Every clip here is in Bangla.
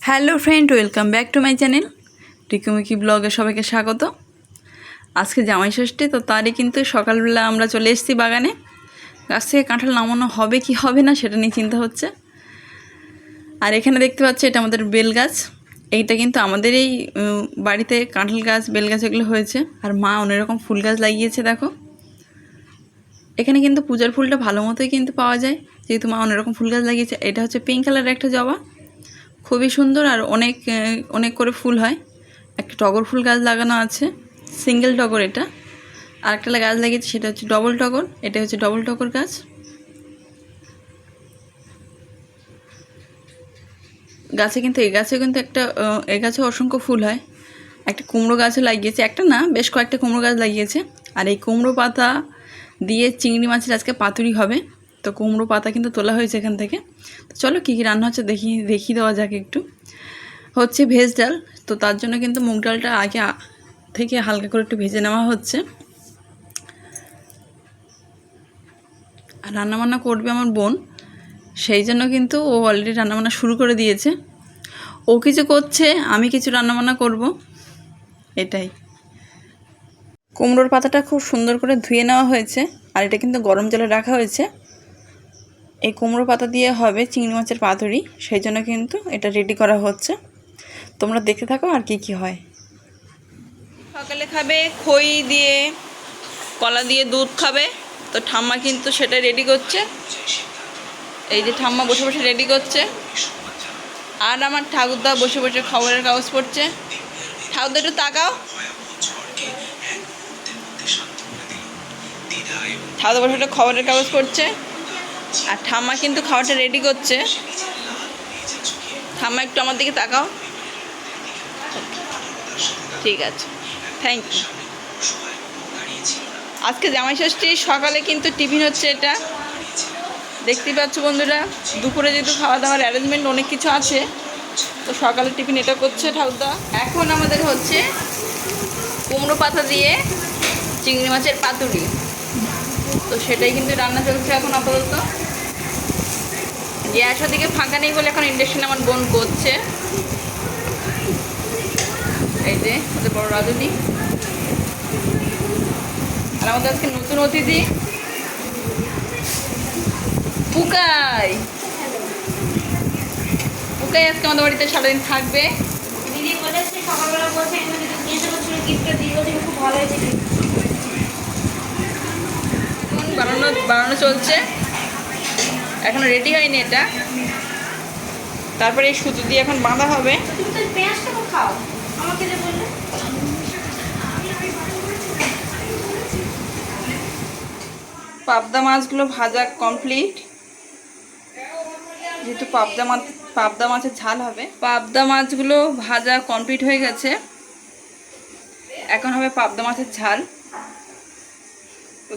Hello friend, welcome back to my channel Rikumiki ব্লগে সবাইকে স্বাগত। আজকে জামাই ষষ্ঠী, তো তারই কিন্তু সকালবেলা আমরা চলে এসেছি বাগানে। গাছ থেকে কাঁঠাল নামানো হবে কি হবে না সেটা নিয়ে চিন্তা হচ্ছে। আর এখানে দেখতে পাচ্ছি এটা আমাদের বেল গাছ। এইটা কিন্তু আমাদের এই বাড়িতে কাঁঠাল গাছ, বেল গাছ এগুলো হয়েছে। আর মা অন্যরকম ফুল গাছ লাগিয়েছে দেখো। এখানে কিন্তু পূজার ফুলটা ভালো মতোই কিন্তু পাওয়া যায়, যেহেতু মা অন্যরকম ফুল গাছ লাগিয়েছে। এটা হচ্ছে পিঙ্ক কালারের একটা জবা, খুবই সুন্দর আর অনেক অনেক করে ফুল হয়। একটা টগর ফুল গাছ লাগানো আছে, সিঙ্গেল টগর এটা। আর একটা গাছ লাগিয়েছে সেটা হচ্ছে ডবল টগর, এটা হচ্ছে ডবল টগর গাছ। গাছে কিন্তু এই গাছেও কিন্তু এই গাছে অসংখ্য ফুল হয়। একটা কুমড়ো গাছও লাগিয়েছে, একটা না বেশ কয়েকটা কুমড়ো গাছ লাগিয়েছে। আর এই কুমড়ো পাতা দিয়ে চিংড়ি মাছের আজকে পাতুরি হবে। তো কুমড়ো পাতা কিন্তু তোলা হয়েছে এখান থেকে। তো চলো কী কী রান্না হচ্ছে দেখিয়ে দেওয়া যাক একটু। হচ্ছে ভেজ ডাল, তো তার জন্য কিন্তু মুগ ডালটা আগে থেকে হালকা করে একটু ভেজে নেওয়া হচ্ছে। আর রান্নাবান্না করবে আমার বোন, সেই জন্য কিন্তু ও অলরেডি রান্নাবান্না শুরু করে দিয়েছে। ও কিছু করছে, আমি কিছু রান্নাবান্না করব, এটাই। কুমড়োর পাতাটা খুব সুন্দর করে ধুয়ে নেওয়া হয়েছে, আর এটা কিন্তু গরম জলে রাখা হয়েছে। এই কুমড়ো পাতা দিয়ে হবে চিংড়ি মাছের পাতুরি, সেই জন্য কিন্তু এটা রেডি করা হচ্ছে। তোমরা দেখতে থাকো আর কি কি হয়। সকালে খাবে খই দিয়ে, কলা দিয়ে দুধ খাবে। তো ঠাম্মা কিন্তু সেটা রেডি করছে। এই যে ঠাম্মা বসে বসে রেডি করছে। আর আমার ঠাকুরদা বসে বসে খবরের কাগজ পড়ছে। ঠাকুরদা একটু তাকাও। ঠাকুরদা বসে বসে খবরের কাগজ পড়ছে, আর ঠাম্মা কিন্তু খাবারটা রেডি করছে। ঠাম্মা একটু আমার দিকে তাকাও। ঠিক আছে, থ্যাংক ইউ। আজকে জামাই ষষ্ঠী, সকালে কিন্তু টিফিন হচ্ছে এটা, দেখতেই পাচ্ছ বন্ধুরা। দুপুরে যেহেতু খাওয়া দাওয়ার অ্যারেঞ্জমেন্ট অনেক কিছু আছে, তো সকালে টিফিন এটা করছে ঠাকুরদা। এখন আমাদের হচ্ছে কুমড়ো পাতা দিয়ে চিংড়ি মাছের পাতুরি, তো সেটাই কিন্তু রান্না চলছে এখন আপাতত। গ্যাস ওদিকে ফাঁকা নেই বলে এখন ইন্ডাকশানে আমার বোন করছে। এই যে ওদের বড় রাঁধুনি, আর আমাদের আজকে নতুন অতিথি পুকাই। পুকাই আজকে আমাদের বাড়িতে সারাদিন থাকবে। দিদি বলেছে সকালবেলা বলছে জিজ্ঞাসা করছিল গিফটটা দিয়ে বলছে খুব ভালো হয়েছে। বানানো চলছে, এখনো রেডি হয়নি এটা। তারপরে এই সুতো দিয়ে এখন বাঁধা হবে। তুমি তো পেঁয়াজটা খাও, আমাকে যে বললে। পাবদা মাছগুলো ভাজা কমপ্লিট, যেহেতু পাবদা মাছের ঝাল হবে। পাবদা মাছগুলো ভাজা কমপ্লিট হয়ে গেছে, এখন হবে পাবদা মাছের ঝাল। তো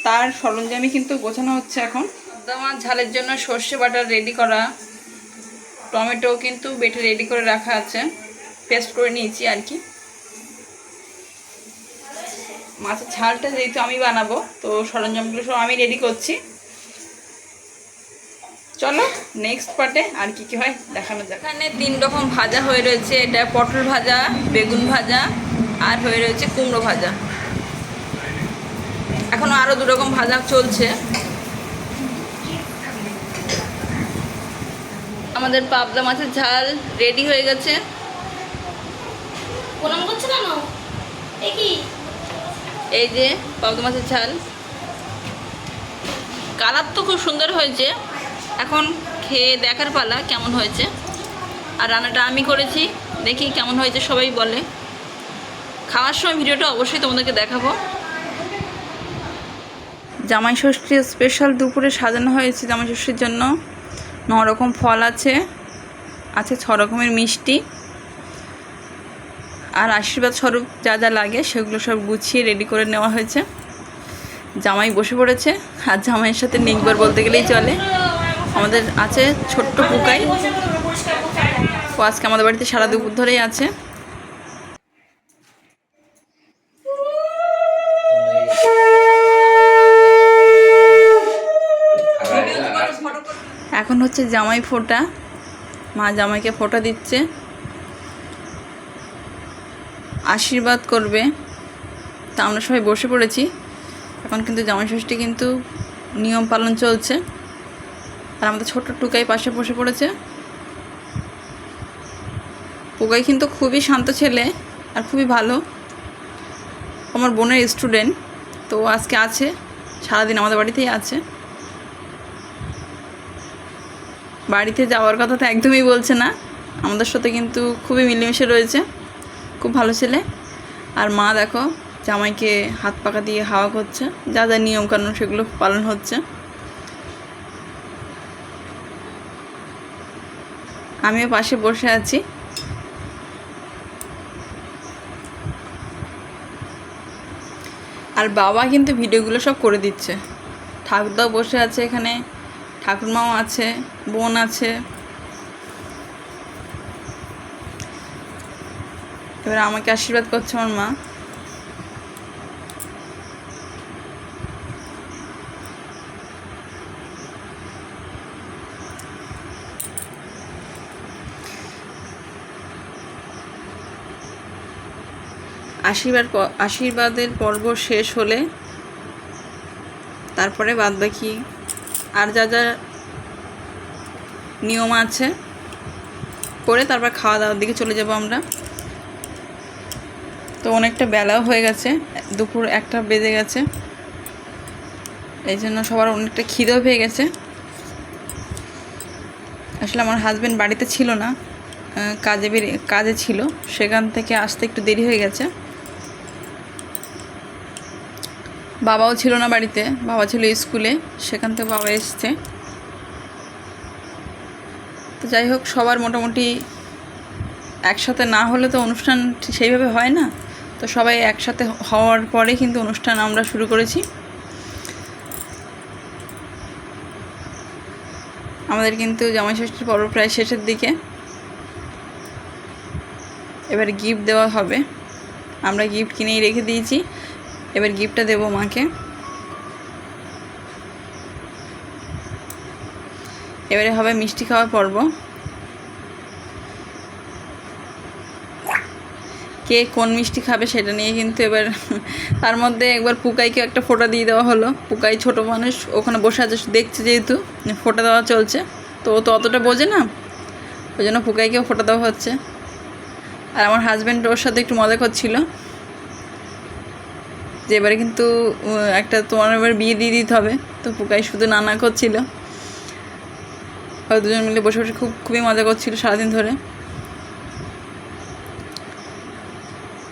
তার সরঞ্জামই কিন্তু গোছানো হচ্ছে এখন। পাবদা মাছ ঝালের জন্য সর্ষে বাটা রেডি করা, টমেটো কিন্তু বেটে রেডি করে রাখা আছে, পেস্ট করে নিয়েছি আর কি। মাছের ঝালটা যেহেতু আমি বানাবো, তো সরঞ্জামগুলো সব আমি রেডি করছি। চলো নেক্সট পার্টে আর কি কি হয় দেখানো যাক। এখানে 3 রকম ভাজা হয়ে রয়েছে, এটা পটল ভাজা, বেগুন ভাজা, আর হয়ে রয়েছে কুমড়ো ভাজা। এখনো আরও 2 রকম ভাজা চলছে। আমাদের পাবদা মাছের ঝাল রেডি হয়ে গেছে। প্রণাম করছে কেন? এই যে পাবদা মাছের ঝাল, কালার তো খুব সুন্দর হয়েছে। এখন খেয়ে দেখার পালা কেমন হয়েছে। আর রান্নাটা আমি করেছি, দেখি কেমন হয়েছে সবাই বলে। খাওয়ার সময় ভিডিওটা অবশ্যই তোমাদেরকে দেখাবো। জামাই ষষ্ঠীর স্পেশাল দুপুরে সাজানো হয়েছে জামাই ষষ্ঠীর জন্য। 9 রকম ফল আছে 6 রকমের মিষ্টি, আর আশীর্বাদ স্বরূপ যা যা লাগে সেগুলো সব গুছিয়ে রেডি করে নেওয়া হয়েছে। জামাই বসে পড়েছে, আর জামাইয়ের সাথে নিকবার বলতে গেলেই চলে। আমাদের আছে ছোট্ট পুকাই, ও আজকে আমাদের বাড়িতে সারা দুপুর ধরেই আছে। এখন হচ্ছে জামাই ফোঁটা, মা জামাইকে ফোঁটা দিচ্ছে, আশীর্বাদ করবে। তা আমরা সবাই বসে পড়েছি। এখন কিন্তু জামাই ষষ্ঠী কিন্তু নিয়ম পালন চলছে। আর আমাদের ছোট্ট টুকাই পাশে বসে পড়েছে। টুকাই কিন্তু খুবই শান্ত ছেলে আর খুবই ভালো, আমার বোনের স্টুডেন্ট। তো আজকে আছে, সারাদিন আমাদের বাড়িতেই আছে। বাড়িতে যাওয়ার কথা তো একদমই বলছে না, আমাদের সাথে কিন্তু খুবই মিলেমিশে রয়েছে, খুব ভালো ছেলে। আর মা দেখো জামাইকে হাত পাকা দিয়ে হাওয়া করছে, যা যা নিয়মকানুন সেগুলো পালন হচ্ছে। আমিও পাশে বসে আছি। আর বাবা কিন্তু ভিডিওগুলো সব করে দিচ্ছে। ঠাকুরদাও বসে আছে এখানে, ঠাকুরমাও আছে, বোন আছে। এবার আমাকে আশীর্বাদ করছে আমার মা। আশীর্বাদের পর্ব শেষ হলে তারপরে বাদবাকি আর যা যা নিয়ম আছে করে তারপর খাওয়া দাওয়ার দিকে চলে যাব আমরা। তো অনেকটা বেলাও হয়ে গেছে, দুপুর 1টা বেজে গেছে, এই জন্য সবার অনেকটা খিদেও পেয়ে গেছে। আসলে আমার হাজব্যান্ড বাড়িতে ছিল না, কাজে ছিল, সেখান থেকে আসতে একটু দেরি হয়ে গেছে। বাবাও ছিল না বাড়িতে, বাবা ছিল স্কুলে, সেখান থেকে বাবা এসছে। তো যাই হোক, সবার মোটামুটি একসাথে না হলে তো অনুষ্ঠান সেইভাবে হয় না। তো সবাই একসাথে হওয়ার পরে কিন্তু অনুষ্ঠান আমরা শুরু করেছি। আমাদের কিন্তু জামাই ষষ্ঠীর পর্ব প্রায় শেষের দিকে। এবার গিফট দেওয়া হবে, আমরা গিফট কিনেই রেখে দিয়েছি। এবার গিফটটা দেবো মাকে। এবারে হবে মিষ্টি খাওয়ার পর্ব। কে কোন মিষ্টি খাবে সেটা নিয়ে কিন্তু এবার তার মধ্যে একবার পুকাইকে একটা ফোঁটা দিয়ে দেওয়া হলো। পুকাই ছোট মানুষ, ওখানে বসে আছে দেখছে, যেহেতু ফোঁটা দেওয়া চলছে, তো ও তো অতটা বোঝে না, ওই জন্য পুকাইকেও ফোঁটা দেওয়া হচ্ছে। আর আমার হাজব্যান্ড ওর সাথে একটু মজা করছিল যে এবারে কিন্তু একটা তোমার এবার বিয়ে দিয়ে দিতে হবে। তো পুকাই শুধু নানা করছিল, ওরা দুজন মিলে বসে বসে খুবই মজা করছিল সারাদিন ধরে,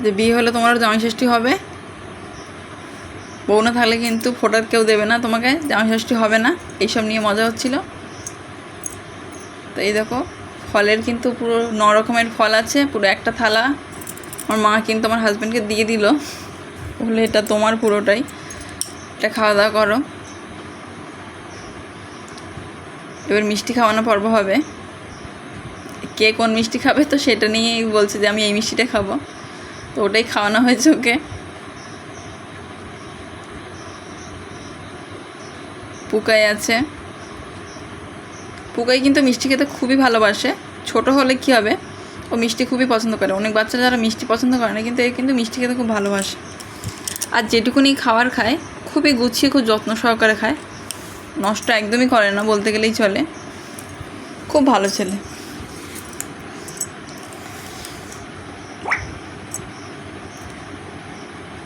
যে বিয়ে হলে তোমার জামাই ষষ্ঠী হবে, বউ না থাকলে কিন্তু ফোঁটা কেউ দেবে না তোমাকে, জামাই ষষ্ঠী হবে না, এইসব নিয়ে মজা হচ্ছিল। তো এই দেখো, ফলের কিন্তু পুরো 9 রকমের ফল আছে, পুরো একটা থালা আমার মা কিন্তু আমার হাজব্যান্ডকে দিয়ে দিল, বলে এটা তোমার পুরোটাই, এটা খাওয়া দাওয়া করো। এবার মিষ্টি খাওয়ানো পর্ব হবে। কে কোন মিষ্টি খাবে তো সেটা নিয়েই বলছে যে আমি এই মিষ্টিটা খাবো, তো ওটাই খাওয়ানো হয়েছে ওকে। পুকাই আছে, পুকাই কিন্তু মিষ্টি খেতে খুবই ভালোবাসে। ছোট হলে কি হবে, ও মিষ্টি খুবই পছন্দ করে। অনেক বাচ্চা যারা মিষ্টি পছন্দ করে না, কিন্তু এ কিন্তু মিষ্টি খেতে খুব ভালোবাসে। আর যেটুকুনি খাবার খায় খুবই গুছিয়ে, খুব যত্ন সহকারে খায়, নষ্ট একদমই করে না বলতে গেলেই চলে, খুব ভালো ছেলে।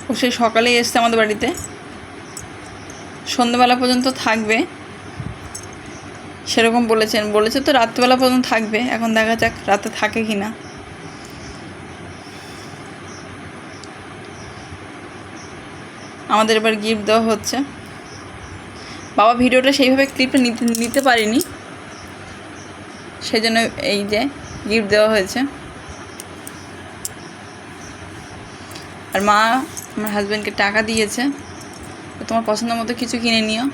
ও সেই সকালেই এসছে আমাদের বাড়িতে, সন্ধ্যেবেলা পর্যন্ত থাকবে সেরকম বলেছে তো রাত্রিবেলা পর্যন্ত থাকবে। এখন দেখা যাক রাতে থাকে কি না। আমাদের এবার গিফট দেওয়া হচ্ছে। বাবা ভিডিওটা সেইভাবে ক্লিপটা নিতে পারিনি, সেই জন্য এই যে গিফট দেওয়া হয়েছে। আর মা আমার হাজব্যান্ডকে টাকা দিয়েছে, তোমার পছন্দ মতো কিছু কিনে নিও।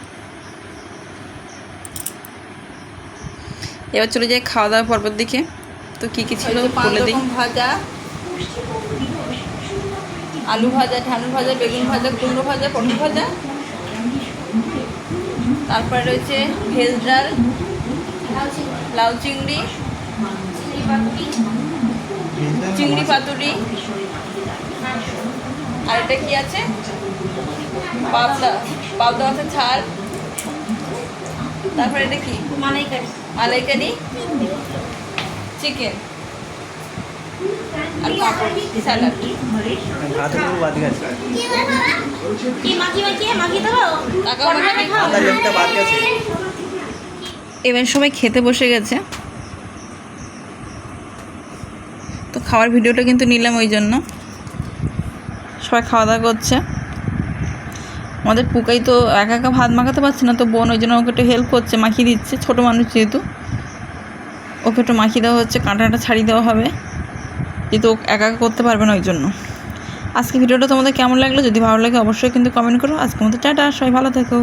এবার চলে যাই খাওয়া দাওয়া পর্বের দিকে। তো কী কী ছিল বলে দিই। ভাজা, আলু ভাজা, ঢালু ভাজা, বেগুন ভাজা, কুমড়ো ভাজা, পটল ভাজা, তারপরে রয়েছে ভেজ ডাল, লাউ চিংড়ি, চিংড়ি পাতুরি, আর এটা কি আছে, পাবদা মাছের ঝাল, তারপরে এটা কি মালাইকারি, চিকেন আর পাঁপড়, স্যালাড। এবার সবাই খেতে বসে গেছে, তো খাওয়ার ভিডিওটা কিন্তু নিলাম ওই জন্য। সবাই খাওয়া দাওয়া করছে। আমাদের পুকাই তো একা একা ভাত মাখাতে পারছে না, তো বোন ওই জন্য ওকে একটু হেল্প করছে, মাখিয়ে দিচ্ছে, ছোটো মানুষ যেহেতু ওকে একটু মাখিয়ে দেওয়া হচ্ছে, কাঁটাটা ছাড়িয়ে দেওয়া হবে, যেহেতু ও একা একা করতে পারবে না ওই জন্য। আজকে ভিডিওটা তোমাদের কেমন লাগলো? যদি ভালো লাগে অবশ্যই কিন্তু কমেন্ট করো। আজকের মতো টাটা, সবাই ভালো থেকো।